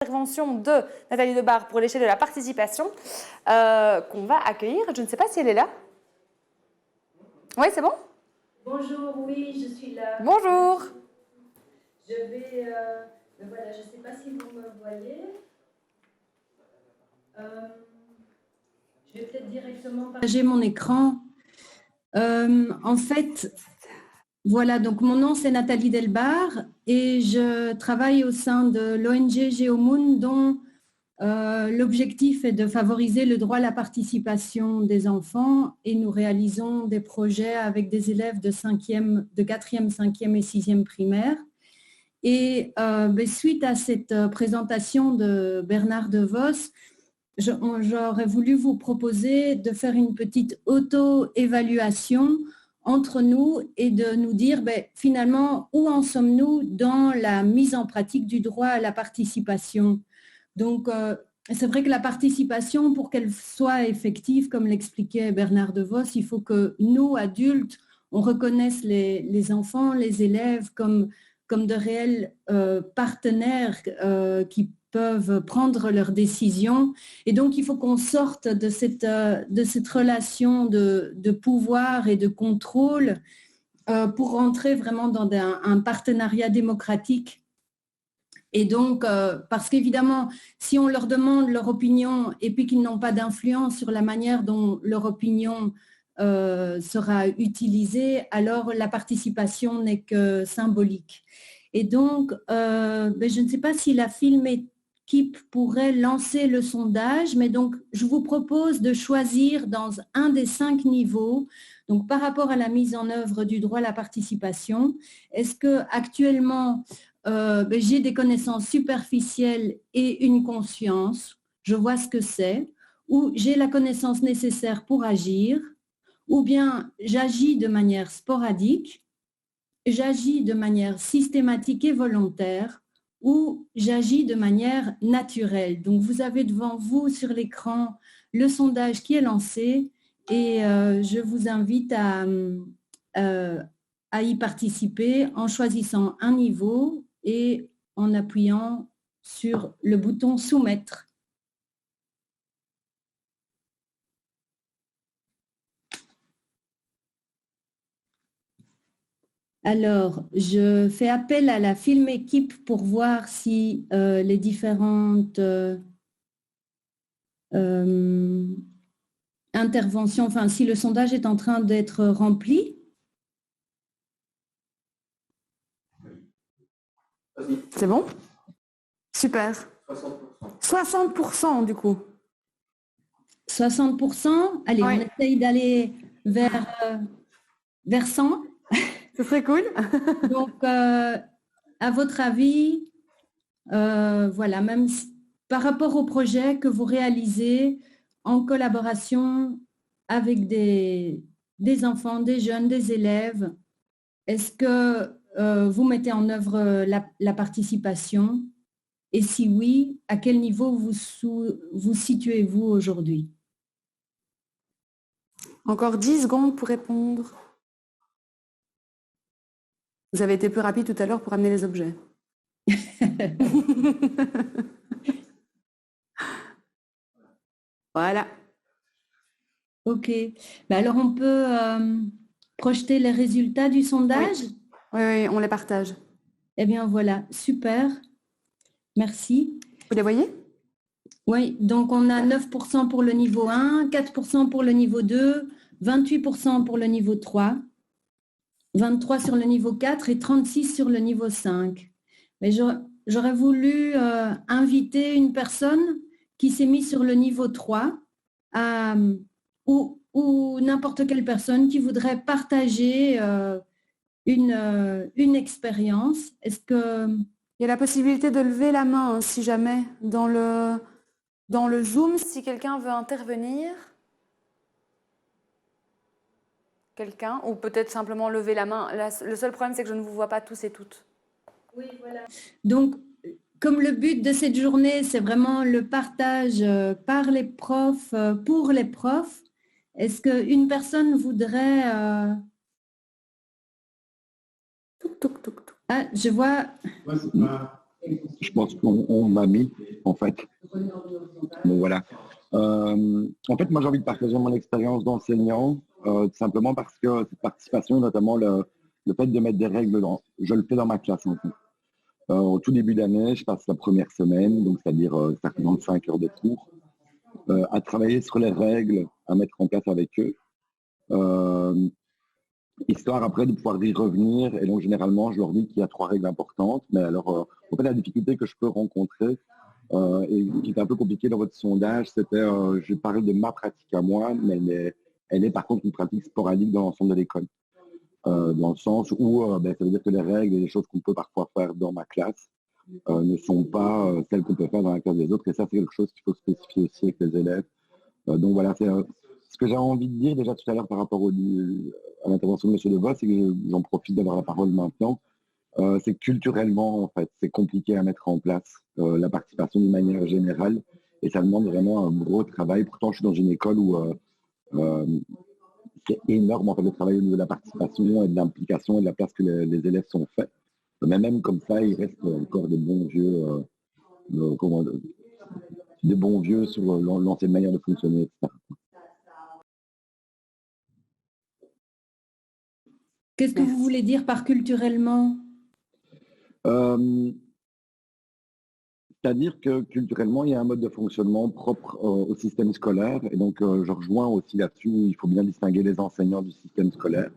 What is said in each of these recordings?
intervention de Nathalie Debar pour l'échelle de la participation qu'on va accueillir. Je ne sais pas si elle est là. Oui, c'est bon? Bonjour, oui, je suis là. Bonjour. Je vais... voilà, je ne sais pas si vous me voyez. Je vais peut-être directement partager mon écran. En fait, voilà, donc mon nom c'est Nathalie Delbar et je travaille au sein de l'ONG GeoMoon dont l'objectif est de favoriser le droit à la participation des enfants et nous réalisons des projets avec des élèves de 4e, 5e et 6e primaire. Et suite à cette présentation de Bernard De Vos, j'aurais voulu vous proposer de faire une petite auto-évaluation entre nous et de nous dire finalement où en sommes-nous dans la mise en pratique du droit à la participation. Donc, c'est vrai que la participation, pour qu'elle soit effective, comme l'expliquait Bernard De Vos, il faut que nous, adultes, on reconnaisse les enfants, les élèves comme de réels partenaires qui peuvent prendre leurs décisions. Et donc, il faut qu'on sorte de cette relation de pouvoir et de contrôle pour rentrer vraiment dans un partenariat démocratique. Et donc, parce qu'évidemment, si on leur demande leur opinion et puis qu'ils n'ont pas d'influence sur la manière dont leur opinion sera utilisée, alors la participation n'est que symbolique. Et donc, je ne sais pas si la Film Équipe pourrait lancer le sondage, mais donc je vous propose de choisir dans un des 5 niveaux, donc par rapport à la mise en œuvre du droit à la participation, est-ce que actuellement j'ai des connaissances superficielles et une conscience, je vois ce que c'est, ou j'ai la connaissance nécessaire pour agir, ou bien j'agis de manière sporadique, j'agis de manière systématique et volontaire, ou j'agis de manière naturelle. Donc, vous avez devant vous sur l'écran le sondage qui est lancé et je vous invite à y participer en choisissant un niveau et en appuyant sur le bouton soumettre. Alors, je fais appel à la Film Équipe pour voir si les différentes interventions, enfin, si le sondage est en train d'être rempli. C'est bon? Super. 60% du coup. 60%. Allez, oui. On essaye d'aller vers 100. Ce serait cool. Donc, à votre avis, voilà, même par rapport au projet que vous réalisez en collaboration avec des enfants, des jeunes, des élèves, est-ce que vous mettez en œuvre la participation? Et si oui, à quel niveau vous situez-vous aujourd'hui? Encore 10 secondes pour répondre. Vous avez été plus rapide tout à l'heure pour amener les objets. Voilà. Ok. Alors, on peut projeter les résultats du sondage? Oui, on les partage. Eh bien, voilà. Super. Merci. Vous les voyez? Oui. Donc, on a 9% pour le niveau 1, 4% pour le niveau 2, 28% pour le niveau 3, 23 sur le niveau 4 et 36 sur le niveau 5. Mais j'aurais voulu inviter une personne qui s'est mise sur le niveau 3 ou n'importe quelle personne qui voudrait partager une expérience. Est-ce que... Il y a la possibilité de lever la main, hein, si jamais, dans le Zoom, si quelqu'un veut intervenir. Quelqu'un, ou peut-être simplement lever la main. Le seul problème, c'est que je ne vous vois pas tous et toutes. Oui, voilà. Donc, comme le but de cette journée, c'est vraiment le partage par les profs, pour les profs, est-ce qu'une personne voudrait... Ah, je vois... Je pense qu'on m'a mis, en fait. Donc voilà. En fait, moi, j'ai envie de partager mon expérience d'enseignant, tout simplement parce que cette participation, notamment le fait de mettre des règles, je le fais dans ma classe. En fait. Au tout début d'année, je passe la première semaine, donc c'est-à-dire certainement 5 heures de cours, à travailler sur les règles à mettre en place avec eux. Histoire après de pouvoir y revenir. Et donc, généralement, je leur dis qu'il y a 3 règles importantes. Mais alors, en fait, la difficulté que je peux rencontrer, et qui est un peu compliqué dans votre sondage, c'était, je parle de ma pratique à moi, mais elle est par contre une pratique sporadique dans l'ensemble de l'école. Dans le sens où ça veut dire que les règles et les choses qu'on peut parfois faire dans ma classe ne sont pas celles qu'on peut faire dans la classe des autres. Et ça, c'est quelque chose qu'il faut spécifier aussi avec les élèves. Donc voilà, c'est ce que j'ai envie de dire déjà tout à l'heure par rapport à l'intervention de M. Devos, c'est que j'en profite d'avoir la parole maintenant. C'est que culturellement, en fait, c'est compliqué à mettre en place la participation d'une manière générale et ça demande vraiment un gros travail. Pourtant, je suis dans une école où c'est énorme en fait, le travail au niveau de la participation et de l'implication et de la place que les élèves sont faits. Mais même comme ça, il reste encore des bons vieux, des bons vieux sur l'ancienne manière de fonctionner, etc. Qu'est-ce que vous voulez dire par culturellement? C'est-à-dire que culturellement, il y a un mode de fonctionnement propre au système scolaire. Et donc, je rejoins aussi là-dessus, il faut bien distinguer les enseignants du système scolaire,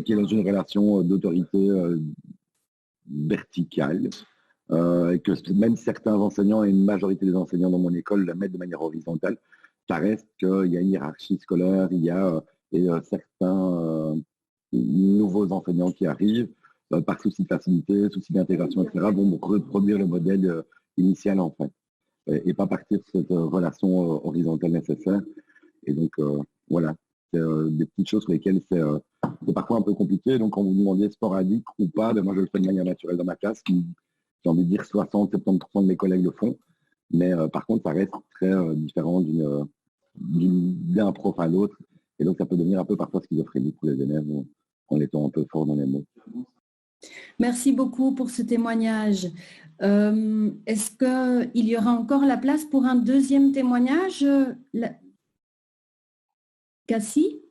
qui est dans une relation d'autorité verticale. Et que même certains enseignants et une majorité des enseignants dans mon école la mettent de manière horizontale, ça reste qu'il y a une hiérarchie scolaire, il y a certains nouveaux enseignants qui arrivent, par souci de facilité, souci d'intégration, etc., vont reproduire le modèle initial en fait, et pas partir de cette relation horizontale nécessaire. Et donc voilà, c'est des petites choses sur lesquelles c'est parfois un peu compliqué. Donc quand vous demandez sporadique ou pas, moi je le fais de manière naturelle dans ma classe. J'ai envie de dire 60-70% de mes collègues le font, mais par contre, ça reste très différent d'un prof à l'autre, et donc ça peut devenir un peu parfois schizophrénique pour les élèves en étant un peu fort dans les mots. Merci beaucoup pour ce témoignage. Est-ce qu'il y aura encore la place pour un deuxième témoignage, Cassie?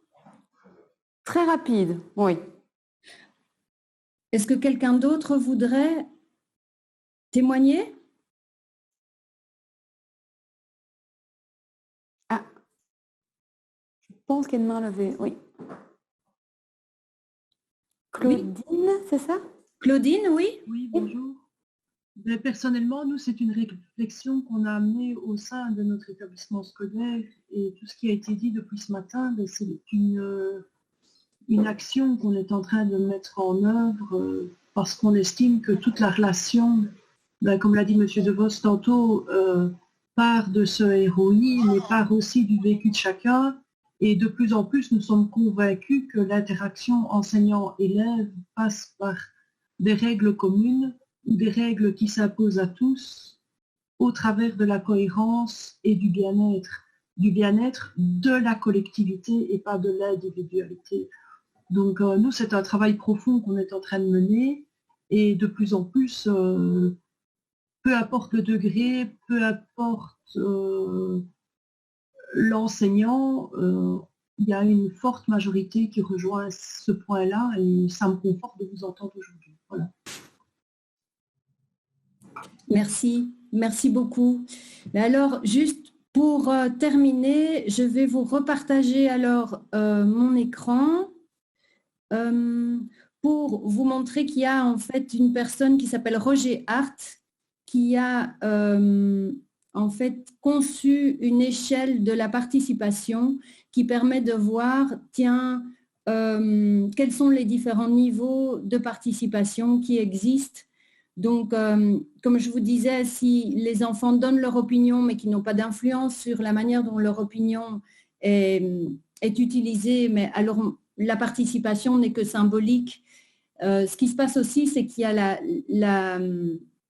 Très rapide, oui. Est-ce que quelqu'un d'autre voudrait témoigner? Ah, je pense qu'il y a une main levée, oui. Claudine, c'est ça? Claudine, oui? Oui, bonjour. Mais personnellement, nous, c'est une réflexion qu'on a amenée au sein de notre établissement scolaire et tout ce qui a été dit depuis ce matin, c'est une action qu'on est en train de mettre en œuvre parce qu'on estime que toute la relation, comme l'a dit M. DeVos tantôt, part de ce ROI, mais part aussi du vécu de chacun. Et de plus en plus, nous sommes convaincus que l'interaction enseignant-élève passe par des règles communes, des règles qui s'imposent à tous au travers de la cohérence et du bien-être de la collectivité et pas de l'individualité. Donc nous, c'est un travail profond qu'on est en train de mener et de plus en plus, peu importe le degré, peu importe l'enseignant, il y a une forte majorité qui rejoint ce point-là et ça me conforte de vous entendre aujourd'hui. Voilà. Merci, merci beaucoup. Mais alors, juste pour terminer, je vais vous repartager alors mon écran pour vous montrer qu'il y a en fait une personne qui s'appelle Roger Hart qui a en fait conçu une échelle de la participation qui permet de voir, tiens, quels sont les différents niveaux de participation qui existent. Donc, comme je vous disais, si les enfants donnent leur opinion, mais qui n'ont pas d'influence sur la manière dont leur opinion est utilisée, mais alors la participation n'est que symbolique. Ce qui se passe aussi, c'est qu'il y a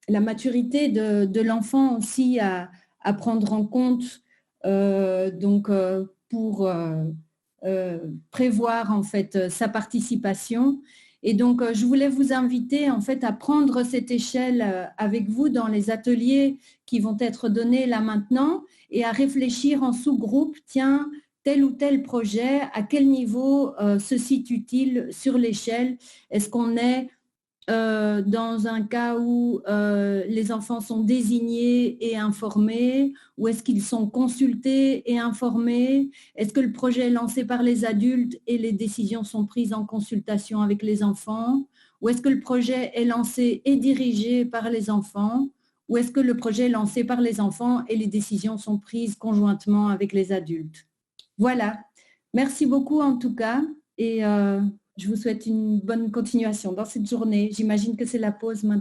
la maturité de l'enfant aussi à prendre en compte, pour prévoir en fait sa participation. Et donc, je voulais vous inviter en fait à prendre cette échelle avec vous dans les ateliers qui vont être donnés là maintenant et à réfléchir en sous-groupe, tiens, tel ou tel projet, à quel niveau se situe-t-il sur l'échelle? Est-ce qu'on est dans un cas où les enfants sont désignés et informés, ou est-ce qu'ils sont consultés et informés? Est-ce que le projet est lancé par les adultes et les décisions sont prises en consultation avec les enfants? Ou est-ce que le projet est lancé et dirigé par les enfants? Ou est-ce que le projet est lancé par les enfants et les décisions sont prises conjointement avec les adultes? Voilà. Merci beaucoup en tout cas. Et je vous souhaite une bonne continuation dans cette journée. J'imagine que c'est la pause maintenant.